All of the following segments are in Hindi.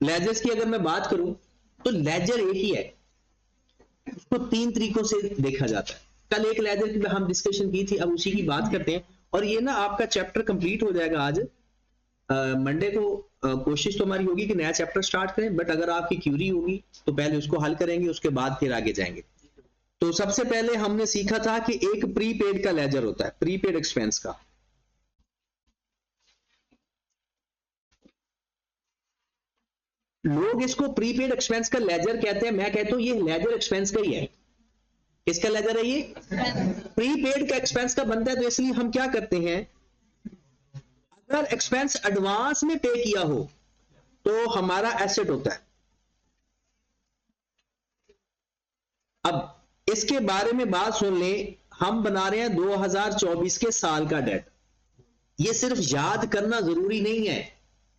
लेजर्स की अगर मैं बात करूं तो लेजर एक ही है, उसको 3 तरीकों से देखा जाता है। कल एक लेजर की हम डिस्कशन की थी, अब उसी की बात करते हैं। और ये ना आपका चैप्टर कंप्लीट हो जाएगा आज मंडे को। कोशिश तो हमारी होगी कि नया चैप्टर स्टार्ट करें, बट अगर आपकी क्यूरी होगी तो पहले उसको हल करेंगे, उसके बाद फिर आगे जाएंगे। तो सबसे पहले हमने सीखा था कि एक प्रीपेड का लेजर होता है, प्रीपेड एक्सपेंस का। लोग इसको प्रीपेड एक्सपेंस का लेजर कहते हैं, मैं कहता हूं ये लेजर एक्सपेंस का ही है। किसका लेजर है ये? प्रीपेड का एक्सपेंस का बनता है। तो इसलिए हम क्या करते हैं, अगर एक्सपेंस एडवांस में पे किया हो तो हमारा एसेट होता है। अब इसके बारे में बात सुन लें, हम बना रहे हैं 2024 के साल का डेट। ये सिर्फ याद करना जरूरी नहीं है,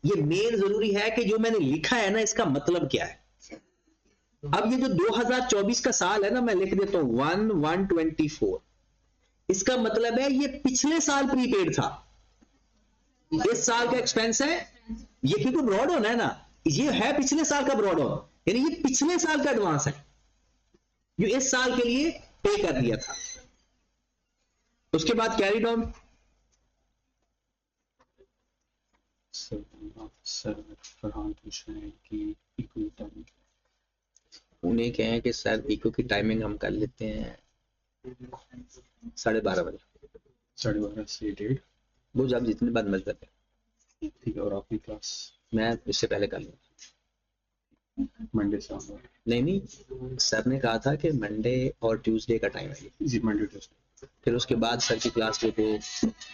ये मेन जरूरी है कि जो मैंने लिखा है ना इसका मतलब क्या है। अब ये जो 2024 का साल है ना, मैं लिख देता हूं 1/1/24, इसका मतलब है ये पिछले साल प्रीपेड था, इस साल का एक्सपेंस है ये, क्योंकि ब्रॉड ऑन है ना, ये है पिछले साल का ब्रॉड ऑन, यानी ये पिछले साल का एडवांस है जो इस साल के लिए पे कर दिया था। उसके बाद कैरी ऑन। उन्हें कहें कि सर इको की टाइमिंग हम कर लेते हैं 12:30 बजे, 12:30 से 1:30। वो जब जितने बाद मर्जी है। ठीक है, और आपकी क्लास मैं इससे पहले कर लूँगा मंडे से आऊंगा। नहीं, सर ने कहा था कि मंडे और ट्यूसडे का टाइम है जी, मंडे ट्यूसडे। फिर उसके बाद सर की क्लास जो को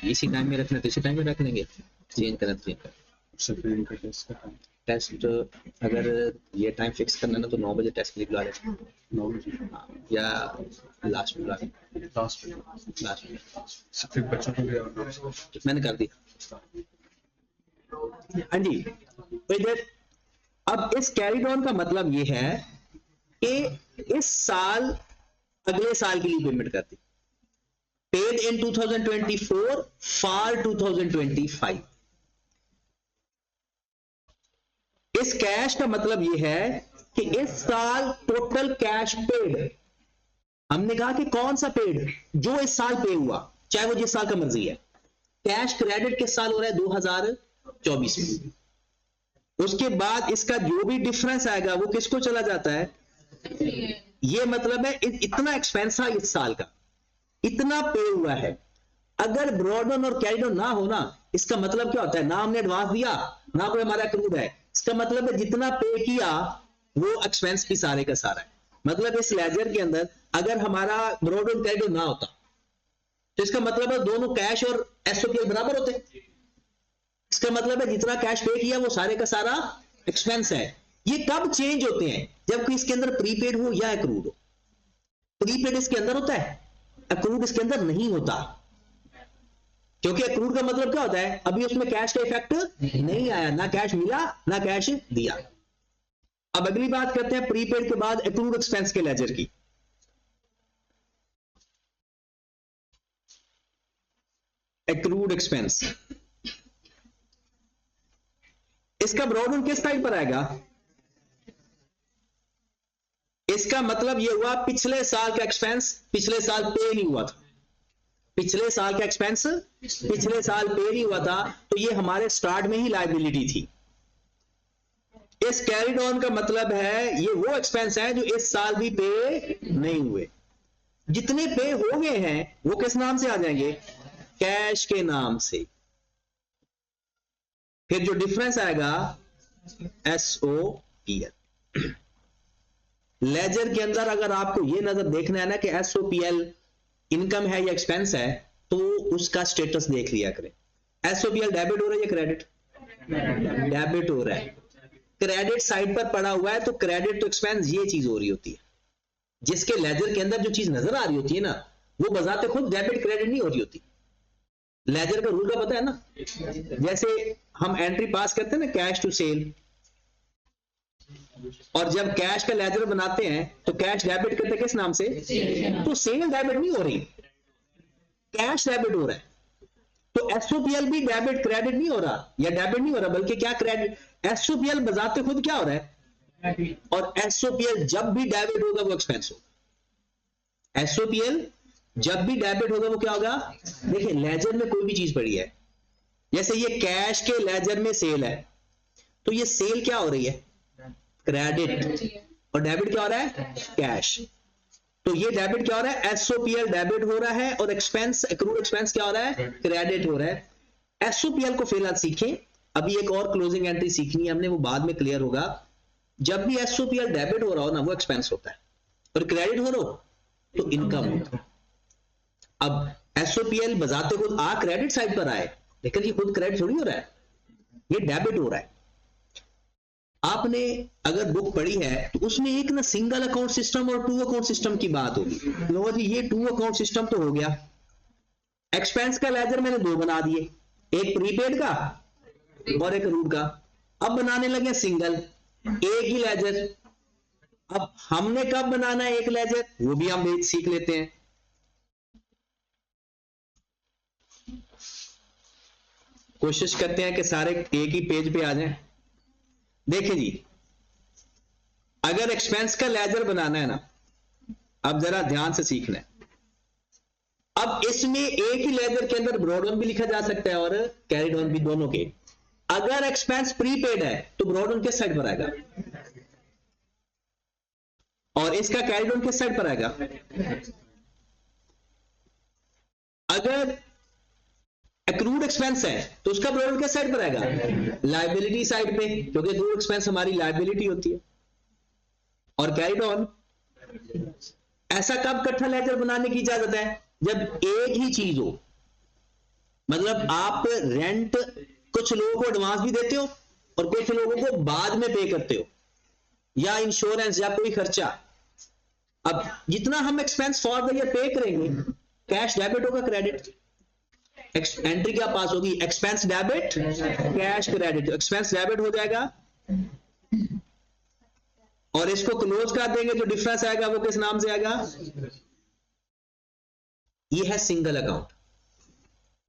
इसी टाइम में रखना तो इसी टाइम में रख लेंगे, चेंज करना तो चेंज कर। सेकंड का टेस्ट का टाइम, टेस्ट अगर ये टाइम फिक्स करना ना तो 9 बजे टेस्ट के लिए बुला लेते 9 बजे या लास्ट में बुला लेते, लास्ट में। लास्ट में बच्चों को भी मैंने कर दिया। हाँ जी, तो इधर अब इस कैरी ऑन का मतलब ये है कि इस साल अगले साल के लिए पेमेंट करती, पेड इन 2024 फॉर 2025। इस कैश का मतलब यह है कि इस साल टोटल कैश पेड, हमने कहा कि कौन सा पेड, जो इस साल पे हुआ, चाहे वो जिस साल का मर्जी है। कैश क्रेडिट किस साल हो रहा है? 2024 में। उसके बाद इसका जो भी डिफरेंस आएगा वो किसको चला जाता है? ये मतलब है इतना एक्सपेंस था इस साल का, इतना पे हुआ है। अगर ब्रॉड ऑन और कैरिड ऑन ना हो ना, इसका मतलब क्या होता है? ना हमने एडवांस दिया ना कोई हमारा एक्रूड है, इसका मतलब है जितना पे किया वो एक्सपेंस भी सारे का सारा है। मतलब इस लेजर के अंदर अगर हमारा ब्रॉड ऑन कैरिड ऑन ना होता तो इसका मतलब है दोनों कैश और एसओपीएल बराबर होते। इसका मतलब है जितना कैश पे किया वो सारे का सारा एक्सपेंस है। ये कब चेंज होते हैं? जबकि इसके अंदर प्रीपेड हो या एक्रूड हो। प्रीपेड इसके अंदर होता है, एक्रूड इसके अंदर नहीं होता, क्योंकि एक्रूड का मतलब क्या होता है? अभी उसमें कैश का इफेक्ट नहीं आया, ना कैश मिला ना कैश दिया। अब अगली बात करते हैं प्रीपेड के बाद एक्रूड एक्सपेंस के लेजर की। एक्रूड एक्सपेंस, इसका ब्रॉड ऑन किस साइड पर आएगा? इसका मतलब यह हुआ पिछले साल का एक्सपेंस पिछले साल पे नहीं हुआ था, पिछले साल का एक्सपेंस पिछले साल पे नहीं हुआ था, तो ये हमारे स्टार्ट में ही लायबिलिटी थी। इस कैरिड ऑन का मतलब है ये वो एक्सपेंस है जो इस साल भी पे नहीं हुए। जितने पे हो गए हैं वो किस नाम से आ जाएंगे? कैश के नाम से। फिर जो डिफरेंस आएगा एसओपीएल। लेजर के अंदर अगर आपको ये नजर देखना है ना कि एसओपीएल इनकम है या एक्सपेंस है, तो उसका स्टेटस देख लिया करें। एसओपीएल डेबिट हो रहा है या क्रेडिट? डेबिट हो रहा है। क्रेडिट साइड पर पड़ा हुआ है तो क्रेडिट टू एक्सपेंस ये चीज हो रही होती है। जिसके लेजर के अंदर जो चीज नजर आ रही होती है ना, वो बजाते खुद डेबिट क्रेडिट नहीं हो रही होती। लेजर का रूल का पता है ना? जैसे हम एंट्री पास करते हैं ना कैश टू सेल, और जब कैश का लेजर बनाते हैं तो कैश डेबिट करते किस नाम से? तो सेल डेबिट नहीं हो रही, कैश डेबिट हो रहा है। तो एसओपीएल भी डेबिट क्रेडिट नहीं हो रहा, या डेबिट नहीं हो रहा, बल्कि क्या क्रेडिट, एसओपीएल बजाते खुद क्या हो रहा है, और एसओपीएल जब भी डेबिट होगा वो एक्सपेंस होगा। एसओपीएल जब भी डेबिट होगा वो क्या होगा, देखिए लेजर में कोई भी चीज पड़ी है, जैसे ये कैश के लेजर में सेल है, तो ये सेल क्या हो रही है, क्रेडिट, और डेबिट क्या हो रहा है, कैश। तो ये डेबिट क्या हो रहा है, एसओपीएल डेबिट हो रहा है, और एक्सपेंस एक्रूड एक्सपेंस क्या हो रहा है, क्रेडिट हो रहा है। एसओपीएल को फिलहाल सीखें, अभी एक और क्लोजिंग एंट्री सीखनी है हमने, वो बाद में क्लियर होगा। जब भी एसओपीएल डेबिट हो रहा हो ना वो एक्सपेंस होता है, और क्रेडिट हो रहा हो तो इनकम होता है। अब एसओपीएल बजाते खुद क्रेडिट साइड पर आए, लेकिन ये खुद क्रेडिट थोड़ी हो रहा है, ये डेबिट हो रहा है। आपने अगर बुक पढ़ी है तो उसमें एक ना सिंगल अकाउंट सिस्टम और टू अकाउंट सिस्टम की बात होगी। लो जी, ये टू अकाउंट सिस्टम तो हो गया, एक्सपेंस का लेजर मैंने दो बना दिए, एक प्रीपेड का और एक रूट का। अब बनाने लगे सिंगल, एक ही लेजर। अब हमने कब बनाना है एक लेजर, वो भी हम सीख लेते हैं। कोशिश करते हैं कि सारे एक ही पेज पे आ जाएं। देखिए जी, अगर एक्सपेंस का लेजर बनाना है ना, अब जरा ध्यान से सीखना है। अब इसमें एक ही लेजर के अंदर ब्रॉड ऑन भी लिखा जा सकता है और कैरिड ऑन भी, दोनों के। अगर एक्सपेंस प्रीपेड है तो ब्रॉड ऑन किस साइड पर आएगा, और इसका कैरिड ऑन किस साइड पर आएगा। अगर एक्रूड एक्सपेंस है तो उसका ब्रॉड ऑन किस साइड पर आएगा, लायबिलिटी साइड पे, क्योंकि एक्रूड एक्सपेंस हमारी लायबिलिटी होती है। और कैरिड ऑन, ऐसा कब इकट्ठा लेजर बनाने की इजाजत है, जब एक ही चीज हो। मतलब आप रेंट कुछ लोगों को एडवांस भी देते हो और कुछ लोगों को बाद में पे करते हो, या इंश्योरेंस या कोई खर्चा। अब जितना हम एक्सपेंस फॉर द ईयर पे करेंगे, कैश डेबिट होगा क्रेडिट, एंट्री क्या पास होगी, expense debit cash credit. Expense debit हो जाएगा और इसको क्लोज कर देंगे, जो डिफरेंस आएगा वो किस नाम से आएगा, ये है सिंगल अकाउंट।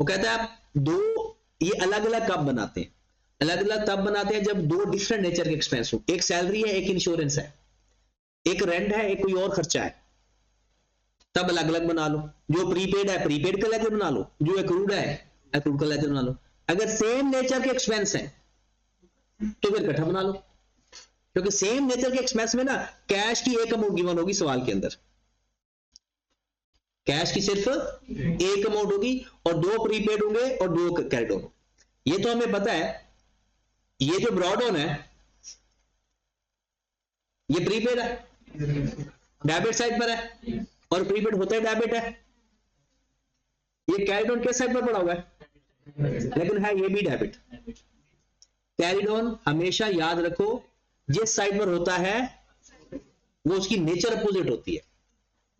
वो कहता है आप दो, ये अलग अलग कब बनाते हैं, अलग अलग तब बनाते हैं जब दो डिफरेंट नेचर के एक्सपेंस हो। एक सैलरी है, एक इंश्योरेंस है, एक रेंट है, एक कोई और खर्चा है, तब अलग अलग बना लो। जो प्रीपेड है प्रीपेड का लेजर बना लो, जो एक्रूड है एक्रूड का लेजर बना लो। अगर सेम नेचर के एक्सपेंस है तो फिर इकट्ठा बना लो, क्योंकि सेम नेचर के एक्सपेंस में ना कैश की एक अमाउंट गिवन होगी सवाल के अंदर, कैश की सिर्फ एक अमाउंट होगी और दो प्रीपेड होंगे और दो कैरिड ऑन। ये तो हमें पता है। ये जो ब्रॉड ऑन है ये प्रीपेड है, डेबिट साइड पर है, और प्रीपेड होता है डेबिट है। ये कैरिड ऑन किस साइड पर पड़ा हुआ है, लेकिन है ये भी डेबिट। कैरिड ऑन हमेशा याद रखो, जिस साइड पर होता है वो उसकी नेचर अपोजिट होती है।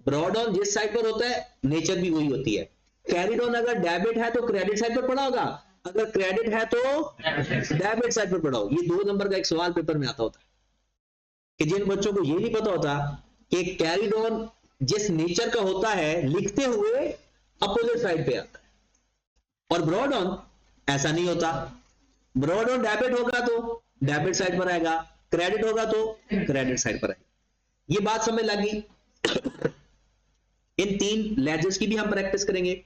ब्रॉड ऑन जिस साइड पर होता है नेचर भी वही होती है। कैरिड ऑन अगर डेबिट है तो क्रेडिट साइड पर पड़ा होगा, अगर क्रेडिट है तो डेबिट साइड पर पड़ा होगा। ये 2 नंबर का एक सवाल पेपर में आता होता है कि जिन बच्चों को ये नहीं पता होता कि कैरिड ऑन जिस नेचर का होता है लिखते हुए अपोजिट साइड पे आता है, और ब्रॉड ऑन ऐसा नहीं होता। ब्रॉड ऑन डेबिट होगा तो डेबिट साइड पर आएगा, क्रेडिट होगा तो क्रेडिट साइड पर आएगा। ये बात समझ लगी। इन 3 लेजर्स की भी हम प्रैक्टिस करेंगे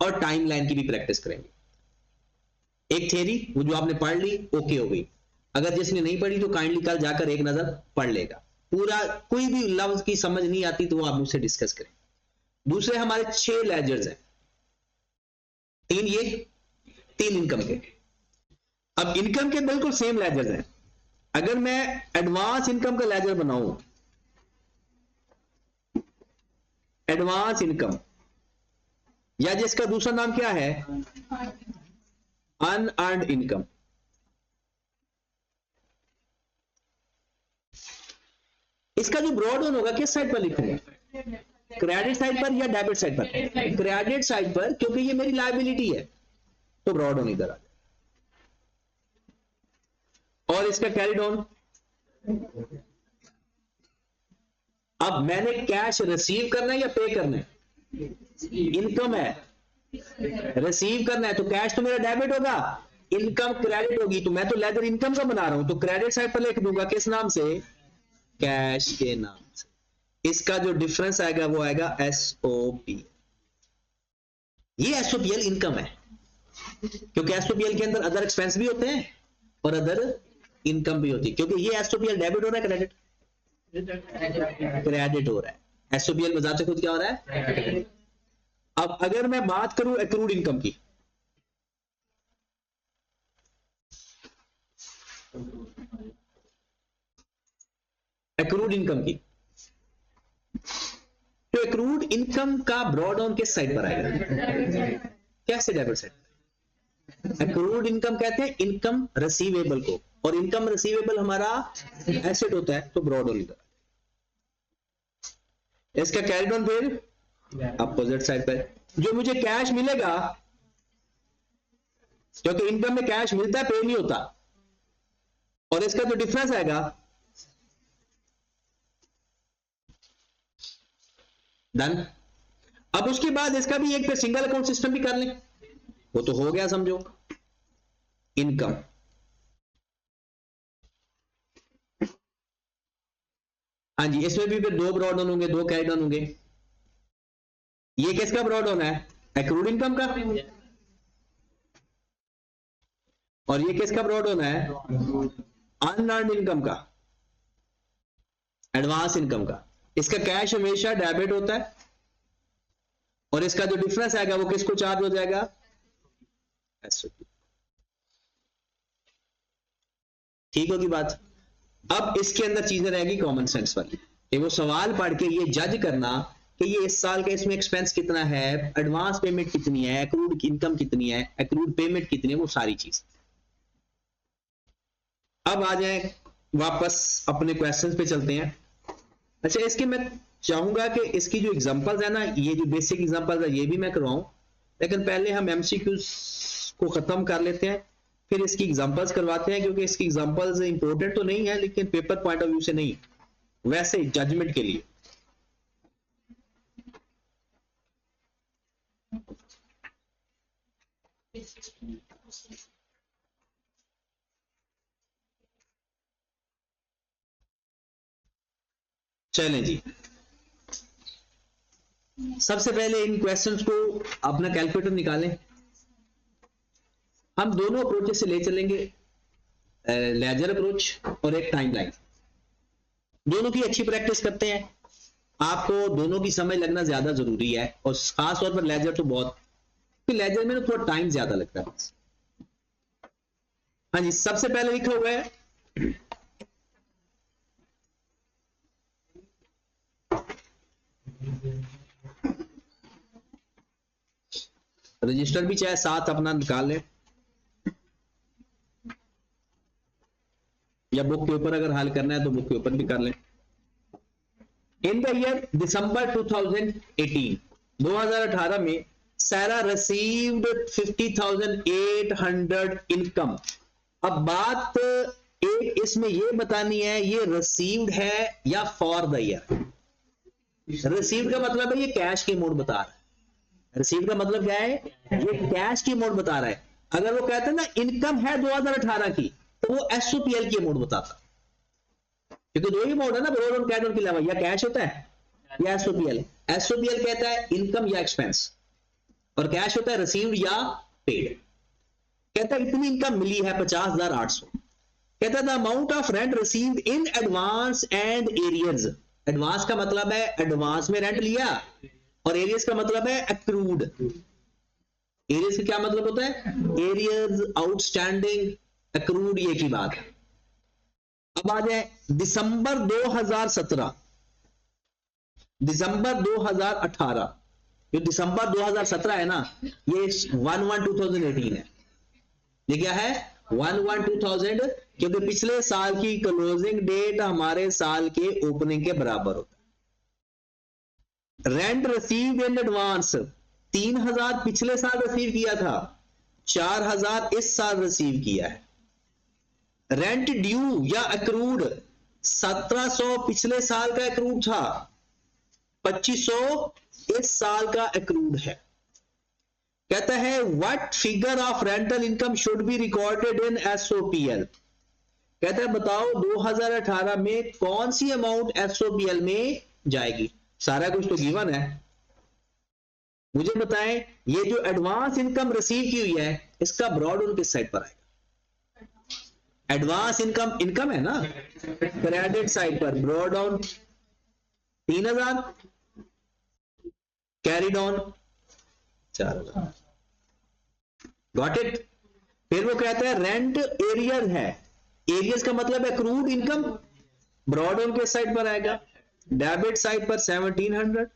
और टाइमलाइन की भी प्रैक्टिस करेंगे। एक थ्योरी वो जो आपने पढ़ ली ओके हो गई, अगर जिसने नहीं पढ़ी तो काइंडली कल जाकर एक नजर पढ़ लेगा। पूरा कोई भी लफ्ज की समझ नहीं आती तो वो आप मुझसे डिस्कस करें। दूसरे हमारे 6 लेजर्स हैं, 3 ये 3 इनकम के। अब इनकम के बिल्कुल सेम लेजर्स हैं। अगर मैं एडवांस इनकम का लेजर बनाऊं, एडवांस इनकम, या जिसका दूसरा नाम क्या है अनअर्न्ड इनकम, इसका जो ब्रॉड ऑन होगा किस साइड पर लिखूंगा, क्रेडिट साइड पर या डेबिट साइड पर, क्रेडिट साइड पर, क्योंकि ये मेरी लायबिलिटी है तो ब्रॉड ऑन इधर आ जाए। और इसका कैरिड ऑन, अब मैंने कैश रिसीव करना है या पे करना है, इनकम है रिसीव करना है तो कैश तो मेरा डेबिट होगा, इनकम क्रेडिट होगी, तो मैं तो लेजर इनकम का बना रहा हूं, तो क्रेडिट साइड पर लिख दूंगा किस नाम से, कैश के नाम से। इसका जो डिफरेंस आएगा वो आएगा एसओपी। ये एसओपीएल इनकम है, क्योंकि एसओपीएल के अंदर अदर एक्सपेंस भी होते हैं और अदर इनकम भी होती है, क्योंकि ये एसओपीएल डेबिट हो रहा है क्रेडिट, क्रेडिट हो रहा है। एसओपीएल में जाते खुद क्या हो रहा है। अब अगर मैं बात करूं एक्रूड इनकम की, एक्रूड इनकम की, तो एक्रूड इनकम का ब्रॉड डाउन किस साइड पर आएगा, कैसे डेबिट साइड। एक्रूड इनकम कहते हैं इनकम रिसीवेबल को, और इनकम रिसीवेबल हमारा एसेट होता है, तो ब्रॉड डाउन इधर। इसका कैरी डाउन फिर अपोजिट साइड पर। जो मुझे कैश मिलेगा, क्योंकि इनकम में कैश मिलता है, पे नहीं होता, और इसका जो डिफरेंस आएगा डन। अब उसके बाद इसका भी एक पे सिंगल अकाउंट सिस्टम भी कर लें, वो तो हो गया समझो इनकम। हाँ जी, इसमें भी फिर दो ब्रॉड डाउन होंगे, दो कैरी डाउन होंगे। ये किसका ब्रॉड डाउन है, एक्रूड इनकम का, और ये किसका ब्रॉड डाउन है, अनअर्न्ड इनकम का, एडवांस इनकम का। इसका कैश हमेशा डेबिट होता है, और इसका जो डिफरेंस आएगा वो किसको चार्ज हो जाएगा, एसओपी। ठीक होगी बात। अब इसके अंदर चीजें रहेगी कॉमन सेंस वाली, ये वो सवाल पढ़ के ये जज करना कि ये इस साल का इसमें एक्सपेंस कितना है, एडवांस पेमेंट कितनी है, एक्रूड इनकम कितनी है, एक्रूड पेमेंट कितनी है, वो सारी चीज। अब आ जाए वापस अपने क्वेश्चंस पे चलते हैं। अच्छा, इसके मैं चाहूंगा कि इसकी जो एग्जांपल्स है ना, ये जो बेसिक एग्जांपल्स है ये भी मैं करवाऊं, लेकिन पहले हम एमसीक्यूज को खत्म कर लेते हैं, फिर इसकी एग्जांपल्स करवाते हैं, क्योंकि इसकी एग्जांपल्स इंपॉर्टेंट तो नहीं है, लेकिन पेपर पॉइंट ऑफ व्यू से नहीं, वैसे जजमेंट के लिए। चलें जी, सबसे पहले इन क्वेश्चंस को अपना कैलकुलेटर निकालें। हम दोनों अप्रोचेस से ले चलेंगे, लेजर अप्रोच और एक टाइमलाइन। दोनों की अच्छी प्रैक्टिस करते हैं, आपको दोनों की समझ लगना ज्यादा जरूरी है, और खास तौर पर लेजर तो बहुत, लेजर में थोड़ा टाइम ज्यादा लगता है। हाँ जी, सबसे पहले लिखा हुआ है रजिस्टर भी चाहे साथ अपना निकाल लें, या बुक के ऊपर अगर हल करना है तो बुक के ऊपर भी कर लें। इन द ईयर दिसंबर 2018 में सारा रिसीव्ड 50,800 इनकम। अब बात एक इसमें ये बतानी है, ये रिसीव्ड है या फॉर द ईयर। रिसीव्ड का मतलब है ये कैश की अमाउंट बता रहा है, रिसीव्ड का मतलब क्या है, ये कैश की अमाउंट बता रहा है। अगर वो कहते हैं ना इनकम है 2018 की, तो वो एसओपीएल की अमाउंट बताता, क्योंकि दो ही अमाउंट है ना, ब्रॉड डाउन कैश डाउन के अलावा, या कैश होता है या एसओपीएल। एसओपीएल कहता है इनकम या एक्सपेंस, और कैश होता है रिसीव्ड या पेड। कहता है इतनी इनकम मिली है 50,800। कहता है the amount of rent received in advance and arrears. Advance का मतलब है एडवांस में रेंट लिया, और एरियर्स का मतलब है एक्रूड। एरियर्स का क्या मतलब होता है, एरियर्स, आउटस्टैंडिंग, एक्रूड, ये की बात है। अब आ जाए दिसंबर 2017, दिसंबर 2018, जो दिसंबर 2017 है ना, ये 1/1/2018 है। ये क्या है, 1/1/2000, क्योंकि पिछले साल की क्लोजिंग डेट हमारे साल के ओपनिंग के बराबर होता है। रेंट रिसीव्ड इन एडवांस 3,000 पिछले साल रिसीव किया था, 4,000 इस साल रिसीव किया है। रेंट ड्यू या एक्रूड 1,700 पिछले साल का एक्रूड था, 2,500 इस साल का एक्रूड है। कहता है what figure of rental income should be recorded in SOPL. कहता है बताओ 2018 में कौन सी अमाउंट एसओपीएल में जाएगी। सारा कुछ तो गिवन है, मुझे बताएं ये जो एडवांस इनकम रिसीव की हुई है इसका ब्रॉड ऑन किस साइड पर आएगा? एडवांस इनकम इनकम है ना, क्रेडिट साइड पर brought on 3000, carried on 4000। Got it. फिर वो कहता है रेंट एरियर है, एरियर्स का मतलब है क्रूड इनकम, ब्रॉड ऑन किस साइड पर आएगा? डेबिट साइड पर 1700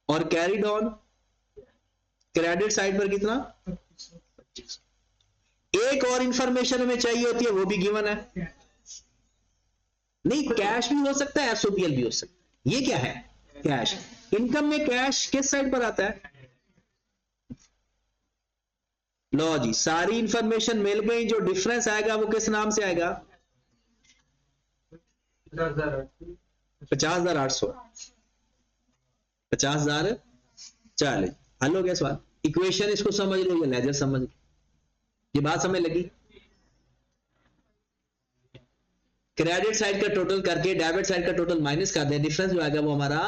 और कैरिड ऑन क्रेडिट साइड पर कितना? एक और इंफॉर्मेशन हमें चाहिए होती है, वो भी गिवन है। नहीं, कैश भी हो सकता है, एसओपीएल भी हो सकता है। ये क्या है? कैश। इनकम में कैश किस साइड पर आता है? लो जी, सारी इंफॉर्मेशन मिल गई। जो डिफरेंस आएगा वो किस नाम से आएगा? 50,800 50,000। चले हल हो गया सवाल। इक्वेशन इसको समझ लो या लेजर समझ लो, ये बात समझ लगी? क्रेडिट साइड का टोटल करके डेबिट साइड का टोटल माइनस कर दें, डिफरेंस जो आएगा वो हमारा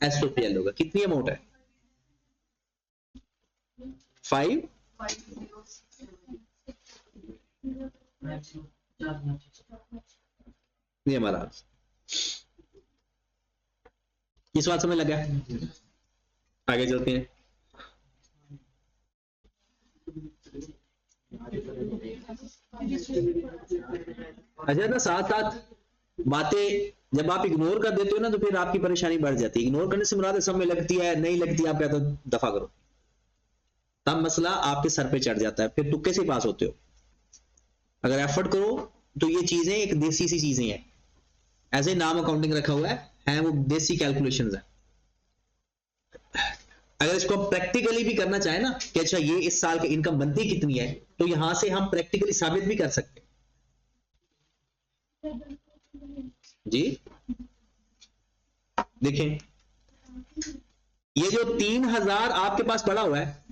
एसओपीएल होगा। कितनी अमाउंट है? 5 ये हमारा इस बात समझ लगा? आगे चलते हैं। अच्छा ना, साथ साथ बातें जब आप इग्नोर कर देते हो ना तो फिर आपकी परेशानी बढ़ जाती है। इग्नोर करने से मुराद है सब में लगती है, नहीं लगती आप कहते हो दफा करो, तब मसला आपके सर पे चढ़ जाता है, फिर तुक्के से पास होते हो। अगर एफर्ट करो तो ये चीजें एक देसी सी चीजें हैं, ऐसे नाम अकाउंटिंग रखा हुआ है वो देसी कैलकुलेशंस है। अगर इसको हम प्रैक्टिकली भी करना चाहे ना कि अच्छा ये इस साल की इनकम बनती कितनी है, तो यहां से हम प्रैक्टिकली साबित भी कर सकते हैं जी। देखें ये जो 3000 आपके पास पड़ा हुआ है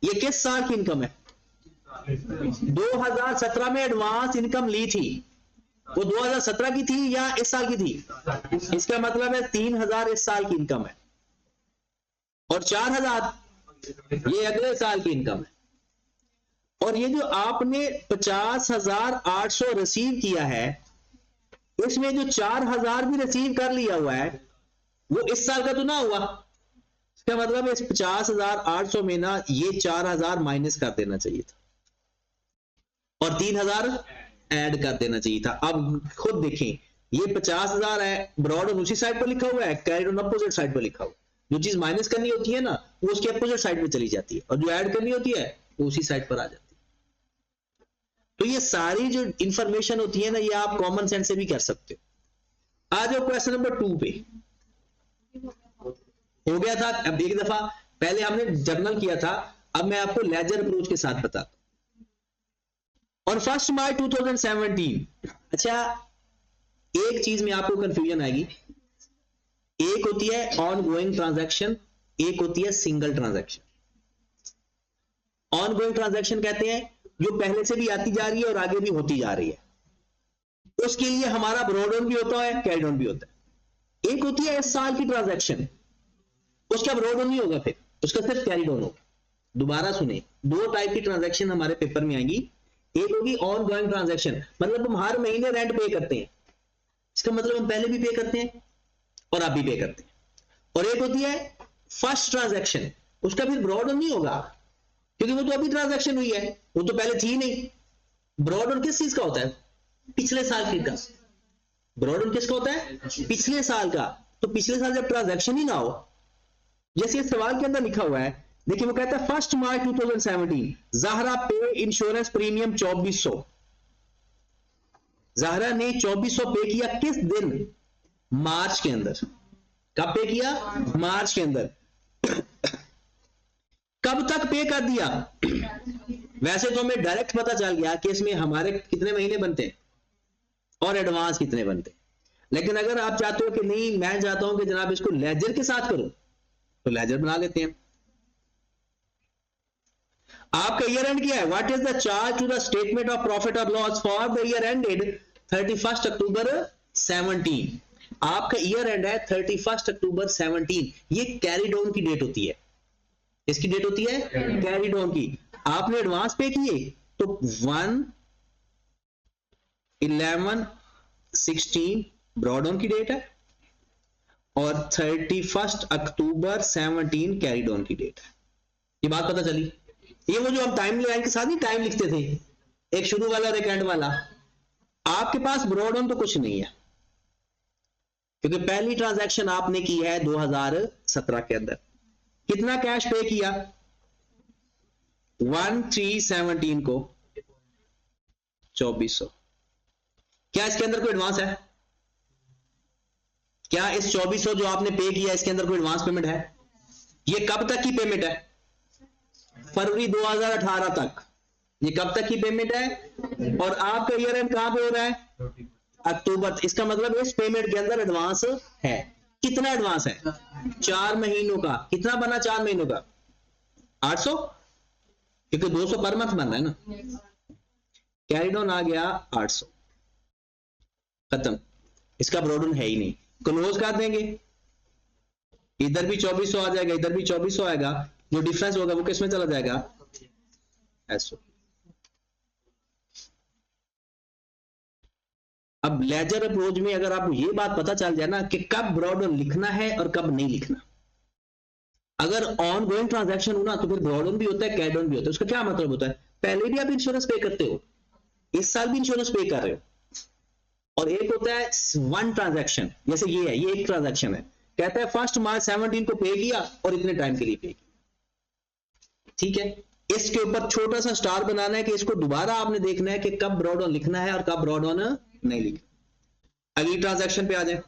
ये किस साल की इनकम है? 2017 में एडवांस इनकम ली थी, वो 2017 की थी या इस साल की थी? इसका मतलब है 3000 इस साल की इनकम है और 4000 ये अगले साल की इनकम है। और ये जो आपने 50,800 रिसीव किया है, इसमें जो 4000 भी रिसीव कर लिया हुआ है वो इस साल का तो ना हुआ। इसका मतलब है इस 50,800 में ना ये 4000 माइनस कर देना चाहिए था और 3000 ऐड कर देना चाहिए था। अब खुद देखें, ये 50,000 है, ब्रॉड ऑन उसी साइड पर लिखा हुआ है, कैरिड ऑन अपोजिट साइड पर लिखा हुआ है। जो चीज माइनस करनी होती है ना वो उसके अपोजिट साइड पे चली जाती है और जो ऐड करनी होती है वो उसी साइड पर आ जाती है। तो ये सारी जो इंफॉर्मेशन होती है ना ये आप कॉमन सेंस से भी कर सकते हो। आ जाओ क्वेश्चन नंबर 2 पे। हो गया था, अब एक दफा पहले हमने जर्नल किया था, अब मैं आपको लेजर अप्रोच के साथ बताता हूं। और 1 मार्च 2017, अच्छा एक चीज में आपको कंफ्यूजन आएगी, एक होती है ऑन गोइंग ट्रांजैक्शन, एक होती है single transaction. On going transaction कहते हैं जो पहले से भी आती जा रही है और आगे भी होती जा रही है, उसके लिए हमारा ब्रॉड ऑन भी होता है, कैरिड ऑन भी होता है। एक होती है इस साल की ट्रांजैक्शन, उसका ब्रॉड ऑन नहीं होगा, फिर उसका सिर्फ कैरिड ऑन होगा। दोबारा सुने, दो टाइप की ट्रांजैक्शन हमारे पेपर में आएगी। एक होगी ऑन गोइंग ट्रांजैक्शन, मतलब हम हर महीने रेंट पे करते हैं, इसका मतलब हम पहले भी पे करते हैं और आप भी पे करते हैं। और एक होती है फर्स्ट ट्रांजैक्शन, उसका फिर ब्रॉड ऑन नहीं होगा क्योंकि वो तो अभी ट्रांजैक्शन हुई है, वो तो पहले थी नहीं। ब्रॉड ऑन किस चीज का होता है? पिछले साल की का। ब्रॉड ऑन किसका होता है? पिछले साल का। तो पिछले साल जब ट्रांजैक्शन ही ना हो, जैसे इस सवाल के अंदर लिखा हुआ है, देखिए वो कहता है 1 मार्च 2017 ज़हरा पे इंश्योरेंस प्रीमियम 2400। ज़हरा ने 2400 पे किया किस दिन? मार्च के अंदर। कब पे किया? मार्च के अंदर। कब तक पे कर दिया? वैसे तो हमें डायरेक्ट पता चल गया कि इसमें हमारे कितने महीने बनते हैं और एडवांस कितने बनते हैं, लेकिन अगर आप चाहते हो कि नहीं मैं चाहता हूं कि जनाब इसको लेजर के साथ करो तो लेजर बना लेते हैं। आपका ईयर एंड क्या है? What is the charge to the statement of profit और loss for the year ended 31 October 17। आपका ईयर एंड है 31 अक्टूबर 17। ये कैरी डाउन की डेट होती है। इसकी डेट होती है कैरी डाउन की। आपने एडवांस पे किए तो 1/11/16 ब्रॉड डाउन की डेट है और 31 अक्टूबर 17 कैरी डाउन की डेट है। ये बात पता चली? ये वो जो हम टाइम लाइन के साथ ही टाइम लिखते थे, एक शुरू वाला और एक एंड वाला। आपके पास ब्रॉड डाउन तो कुछ नहीं है क्योंकि पहली ट्रांजैक्शन आपने की है 2017 के अंदर। कितना कैश पे किया? 1/3/17 को 2400। क्या इसके अंदर कोई एडवांस है? क्या इस 2400 जो आपने पे किया इसके अंदर कोई एडवांस पेमेंट है? ये कब तक की पेमेंट है? फरवरी 2018 तक। ये कब तक की पेमेंट है? और आपका ईयर एंड कहां पे हो रहा है? अक्टूबर। इसका मतलब इस पेमेंट के अंदर एडवांस है। कितना एडवांस है? 4 महीनों का। कितना बना 4 महीनों का? 800, क्योंकि 200 पर मंथ बन रहा है ना। कैरी डाउन आ गया 800, खत्म। इसका ब्रॉडन है ही नहीं। क्लोज कर देंगे, इधर भी 2400 आ जाएगा, इधर भी 2400 आएगा। जो डिफरेंस होगा वो किसमें चला जाएगा? एसओ। अब लेजर अप्रोच में अगर आपको ये बात पता चल जाए ना कि कब ब्रॉडन लिखना है और कब नहीं लिखना, अगर ऑन गोइंग ट्रांजैक्शन हो ना तो फिर ब्रॉडन भी होता है, कैरी डाउन भी होता है। उसका क्या मतलब होता है? पहले भी आप इंश्योरेंस पे करते हो, इस साल भी इंश्योरेंस पे कर रहे हो, और एक होता है वन ट्रांजैक्शन। जैसे ये है, ये एक ट्रांजैक्शन है। कहता है 1 मार्च 17 को पे किया और इतने टाइम के लिए पे किया। ठीक है, इसके ऊपर छोटा सा स्टार बनाना है कि इसको दोबारा आपने देखना है कि कब ब्रॉड ऑन लिखना है और कब ब्रॉड ऑन नहीं लिखना। अगली ट्रांजैक्शन पे आ जाए।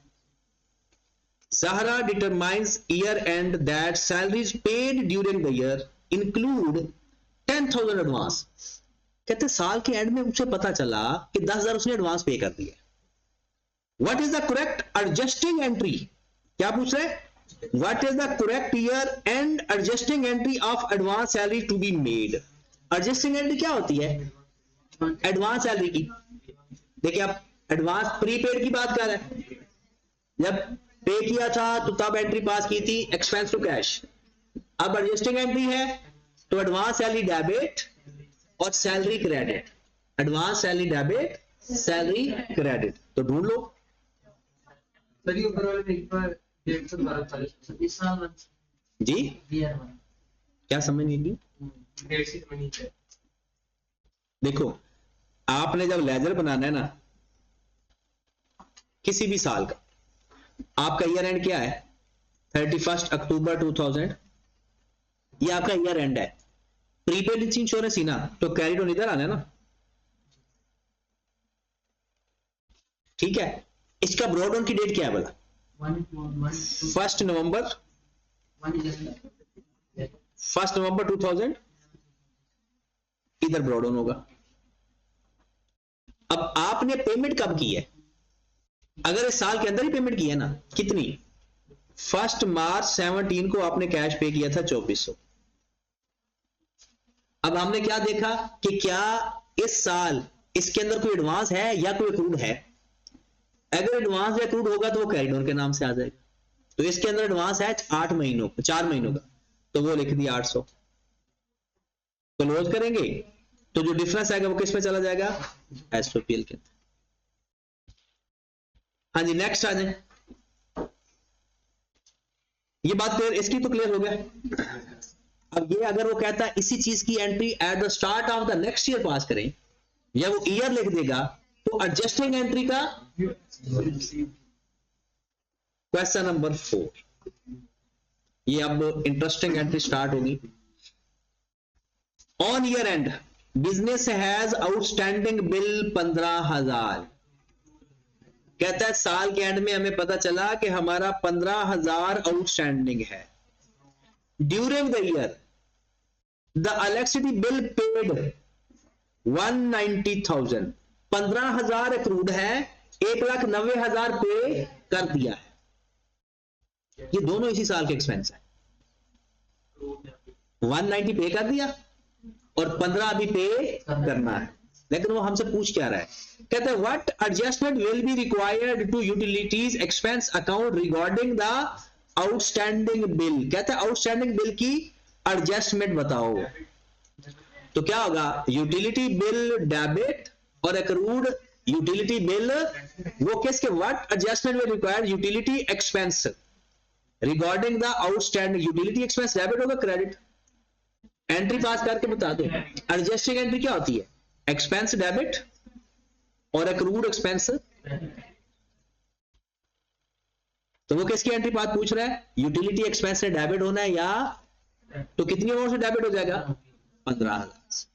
Zahra determines year end that salaries paid during the year include 10,000 advance. कहते साल के एंड में उसे पता चला कि 10,000 उसने एडवांस पे कर दिया। What is the correct adjusting entry? क्या पूछ रहे? What is the correct year end adjusting entry of advance salary to be made? Adjusting entry क्या होती है? एडवांस सैलरी की। देखिए आप एडवांस प्रीपेड की बात कर रहे हैं। जब पे किया था तो तब एंट्री पास की थी एक्सपेंस टू कैश। अब एडजस्टिंग एंट्री है तो एडवांस सैलरी डेबिट और salary credit. Advance salary debit, salary credit. तो ढूंढ लो। जी क्या समझ नहीं दी? देखो आपने जब लेजर बनाना है ना किसी भी साल का, आपका ईयर एंड क्या है? 31 अक्टूबर 2000। ये आपका ईयर एंड है। प्रीपेड इंश्योरेंस ही ना, तो कैरी डाउन इधर आना है ना। ठीक है, इसका ब्रॉड डाउन की डेट क्या है बोला? 1 नवंबर 2000। इधर ब्रॉड डाउन होगा। अब आपने पेमेंट कब की है? अगर इस साल के अंदर ही पेमेंट की है ना, कितनी? 1 मार्च 17 को आपने कैश पे किया था 2400। अब हमने क्या देखा कि क्या इस साल इसके अंदर कोई एडवांस है या कोई अक्रूड है। अगर एडवांस या अक्रूड होगा तो वो कैरी डाउन के नाम से आ जाएगा। तो इसके अंदर एडवांस है 4 महीनों का, तो वो लिख दिया 800। क्लोज करेंगे तो जो डिफरेंस आएगा वो किस में चला जाएगा? एसओपीएल के अंदर। हाँ जी, नेक्स्ट आ जाए। ये बात क्लियर, इसकी तो क्लियर हो गया। अब ये अगर वो कहता है इसी चीज की entry at the start of the next year pass करें, या वो ईयर लिख देगा, तो एडजस्टिंग एंट्री का क्वेश्चन नंबर 4। ये अब इंटरेस्टिंग एंट्री स्टार्ट होगी। On year end business has outstanding bill 15,000। कहता है साल के एंड में हमें पता चला कि हमारा 15,000 आउटस्टैंडिंग है। During the year the electricity bill paid 190,000। 15,000 accrued है, 1,90,000 पे कर दिया है। ये दोनों इसी साल के एक्सपेंस है। 190 पे कर दिया और 15 अभी पे करना है। लेकिन वो हमसे पूछ क्या रहा है, कहते हैं what adjustment will be required to utilities expense account regarding the outstanding bill. कहते हैं आउटस्टैंडिंग बिल की एडजस्टमेंट बताओ। तो क्या होगा, यूटिलिटी बिल डेबिट और एक्रूड यूटिलिटी बिल, वो किसके, what adjustment will require utility expense regarding the outstanding. Utility expense debit होगा, क्रेडिट। एंट्री पास करके बता दो, एडजस्टिंग एंट्री क्या होती है, एक्सपेंस डेबिट और एक्रूड एक्सपेंस। तो वो किसकी एंट्री पास पूछ रहा है, यूटिलिटी एक्सपेंस से डेबिट होना है या, तो कितनी अमाउंट से डेबिट हो जाएगा, 15,000।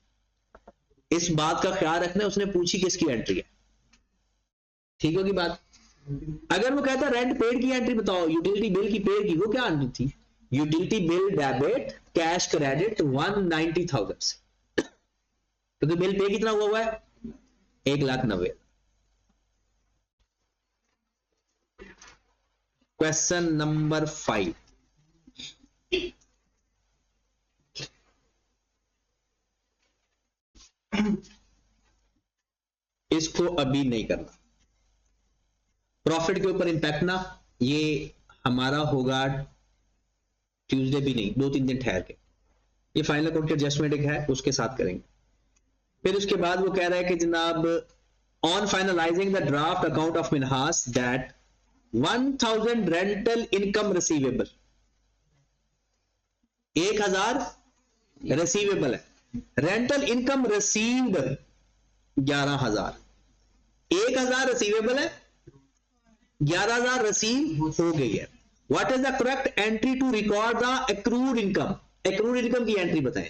इस बात का ख्याल रखना, उसने पूछी किसकी एंट्री है, ठीक होगी बात। अगर वो कहता रेंट पेड की एंट्री बताओ, यूटिलिटी बिल की पेड की, वो क्या एंट्री थी, utility bill debit cash credit 190,000 से, क्योंकि बिल पे कितना हुआ है, 1,90,000। क्वेश्चन नंबर 5, इसको अभी नहीं करना, प्रॉफिट के ऊपर इंपैक्ट ना, ये हमारा होगा ट्यूसडे भी नहीं, 2-3 दिन ठहर के। ये फाइनल अकाउंट की एडजस्टमेंट एक है, उसके साथ करेंगे। फिर उसके बाद वो कह रहा है कि जनाब on finalising the draft account of Minhas that 1000 rental income receivable, 1000 receivable है, रेंटल इनकम रिसीव्ड 11,000, 1000 रिसीवेबल है, 11,000 रिसीव हो गई है। What is the correct entry to record the accrued income, accrued income की एंट्री बताएं।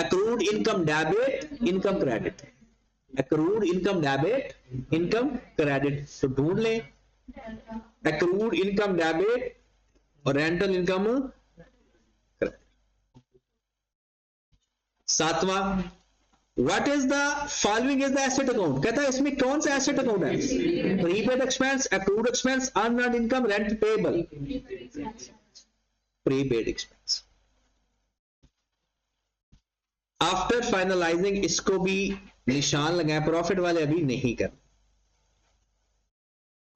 Accrued income debit, income credit, accrued income debit, income credit. तो ढूंढ लें एक्रूड इनकम डेबिट और रेंटल इनकम क्रेडिट। 7वां, what is the following is the asset account. कहता है इसमें कौन सा एसेट अकाउंट है, prepaid expense, accrued expense, unearned income, rent payable, prepaid expense. After finalizing इसको भी निशान लगाए, प्रॉफिट वाले अभी नहीं कर।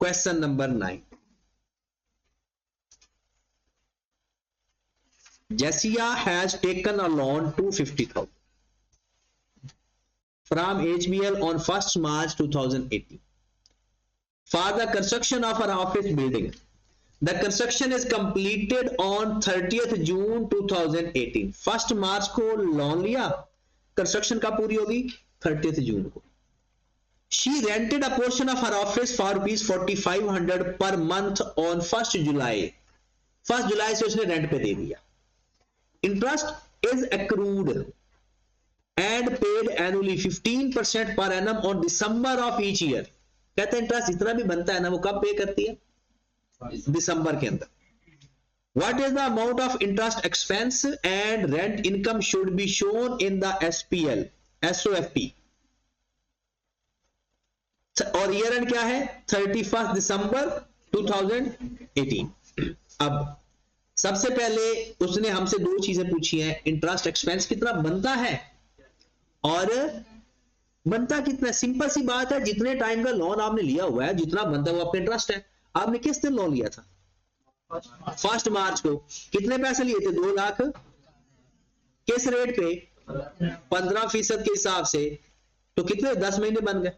Question number 9, Jessica has taken a loan 250,000 from HBL on 1st March 2018 for the construction of her office building. The construction is completed on 30th June 2018. 1st March को लोन लिया, कंस्ट्रक्शन कब पूरी होगी, 30th जून को। She rented a portion of her office for ₹4,500 per month on 1st July. 1st जुलाई से उसने रेंट पे दे दिया। Interest is accrued and paid annually 15% per annum on December of each year. कहते हैं इंटरेस्ट जितना भी बनता है ना, वो कब पे करती है, दिसंबर के अंदर। What is the amount of interest expense and rent income should be shown in the SPL, SOFP. और ईयर एंड क्या है, 31 दिसंबर 2018। अब सबसे पहले उसने हमसे दो चीजें पूछी हैं, इंटरेस्ट एक्सपेंस कितना बनता है और बनता कितना। सिंपल सी बात है, जितने टाइम का लोन आपने लिया हुआ है, जितना बनता है वो आपका इंटरेस्ट है। आपने किस दिन लोन लिया था, 1 मार्च को। कितने पैसे लिए थे, 2 लाख। किस रेट पे, 15% के हिसाब से। तो कितने, 10 महीने बन गए।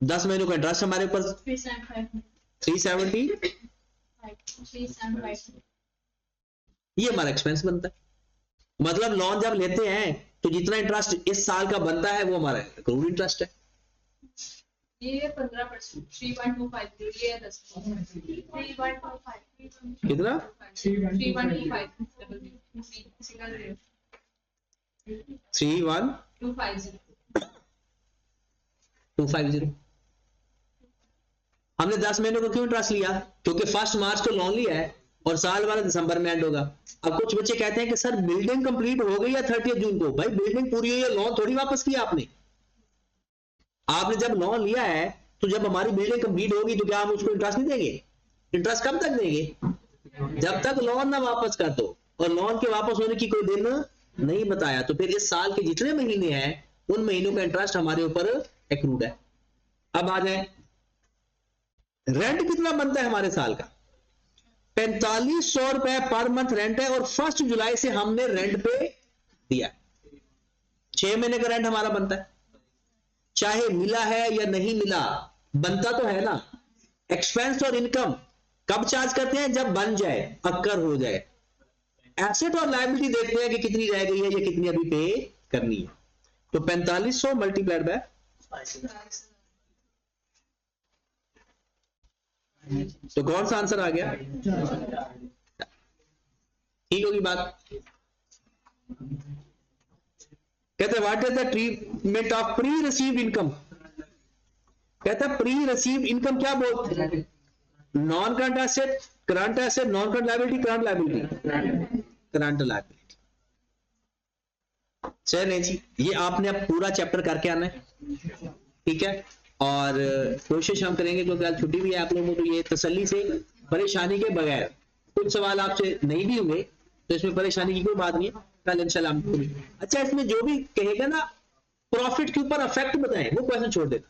10 महीनों का इंटरेस्ट हमारे ऊपर 370, ये हमारा एक्सपेंस बनता है। मतलब लोन जब लेते हैं तो जितना इंटरेस्ट इस साल का बनता है वो हमारा एक्रूड इंटरेस्ट है। ये 15%, 3.25, ये 10%, 3.25, कितना, 3.25, 31250। हमने 10 महीनों को क्यों इंटरेस्ट लिया, क्योंकि 1 मार्च को लोन लिया है और साल वाला दिसंबर में एंड होगा। अब कुछ बच्चे कहते हैं कि सर बिल्डिंग कंप्लीट हो गई है 30 जून को। भाई बिल्डिंग पूरी हुई है, लोन थोड़ी वापस किया आपने। आपने जब लोन लिया है तो जब हमारी बिल्डिंग कंप्लीट होगी तो क्या हम उसको इंटरेस्ट नहीं देंगे। इंटरेस्ट कब तक देंगे, जब तक लोन ना वापस कर दो। और लोन के वापस होने की कोई दिन नहीं बताया, तो फिर इस साल के जितने महीने हैं उन महीनों का इंटरेस्ट हमारे ऊपर एक्रूड है। अब आ जाए, रेंट कितना बनता है हमारे साल का? 4500 रुपए पर मंथ रेंट है, और 1 जुलाई से हमने रेंट पे दिया। 6 महीने का रेंट हमारा बनता है, चाहे मिला है या नहीं मिला, बनता तो है ना। एक्सपेंस और इनकम कब चार्ज करते हैं? जब बन जाए, अक्कर हो जाए। एसेट और लायबिलिटी देखते हैं कि कितनी रह गई है या कितनी अभी पे करनी है। तो 4500 मल्टीप्लाइड बाय, तो कौन सा आंसर आ गया? ठीक होगी बात। कहते हैं what is the treatment of pre receive income? कहता है प्री रिसीव इनकम क्या बोलते हैं? Non current asset, current asset, non current liability, current liability, current liability. चलिए जी, ये आपने अब पूरा चैप्टर करके आना है, ठीक है। और कोशिश हम करेंगे, क्योंकि आज छुट्टी भी है आप लोगों को, तो ये तसल्ली से, परेशानी के बगैर, कुछ सवाल आपसे नहीं भी हुए तो इसमें परेशानी की कोई बात नहीं है, कल इंशाल्लाह हम पूरी। अच्छा, इसमें जो भी कहेगा ना प्रॉफिट के ऊपर इफेक्ट बताएं, वो क्वेश्चन छोड़ देना।